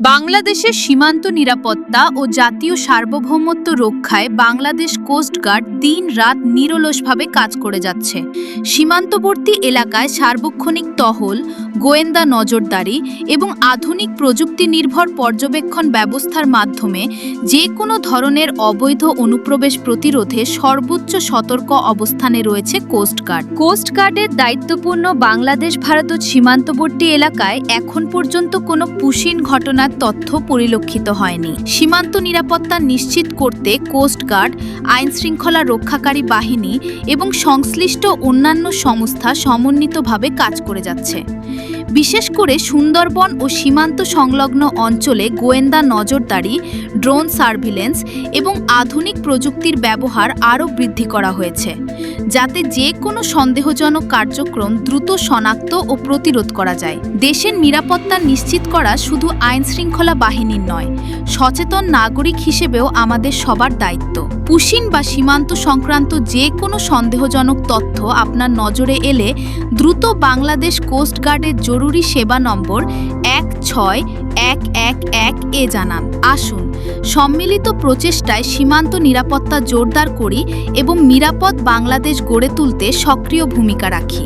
বাংলাদেশের সীমান্ত নিরাপত্তা ও জাতীয় সার্বভৌমত্ব রক্ষায় বাংলাদেশ কোস্টগার্ড দিন-রাত নিরলসভাবে কাজ করে যাচ্ছে। সীমান্তবর্তী এলাকায় সার্বক্ষণিক টহল, গোয়েন্দা নজরদারি এবং আধুনিক প্রযুক্তি নির্ভর পর্যবেক্ষণ ব্যবস্থার মাধ্যমে যে কোনো ধরনের অবৈধ অনুপ্রবেশ প্রতিরোধে সর্বোচ্চ সতর্ক অবস্থানে রয়েছে কোস্টগার্ড। কোস্টগার্ডের দায়িত্বপূর্ণ বাংলাদেশ ভারত সীমান্তবর্তী এলাকায় এখন পর্যন্ত কোনো পুশিন ঘটনার তথ্য পরিলক্ষিত হয়নি। সীমান্ত নিরাপত্তা নিশ্চিত করতে কোস্টগার্ড, আইনশৃঙ্খলা রক্ষাকারী বাহিনী এবং সংশ্লিষ্ট অন্যান্য সংস্থা সমন্বিতভাবে কাজ করে যাচ্ছে। বিশেষ করে সুন্দরবন ও সীমান্ত সংলগ্ন অঞ্চলে গোয়েন্দা নজরদারি, ড্রোন সার্ভিলেন্স এবং আধুনিক প্রযুক্তির ব্যবহার আরও বৃদ্ধি করা হয়েছে, যাতে যে কোনো সন্দেহজনক কার্যক্রম দ্রুত শনাক্ত ও প্রতিরোধ করা যায়। দেশের নিরাপত্তা নিশ্চিত করা শুধু আইনশৃঙ্খলা বাহিনীর নয়, সচেতন নাগরিক হিসেবেও আমাদের সবার দায়িত্ব। পুশিন বা সীমান্ত সংক্রান্ত যে কোনো সন্দেহজনক তথ্য আপনার নজরে এলে দ্রুত বাংলাদেশ কোস্টগার্ডের জরুরি সেবা নম্বর 16111 জানান। আসুন সম্মিলিত প্রচেষ্টায় সীমান্ত নিরাপত্তা জোরদার করি এবং নিরাপদ বাংলাদেশ গড়ে তুলতে সক্রিয় ভূমিকা রাখি।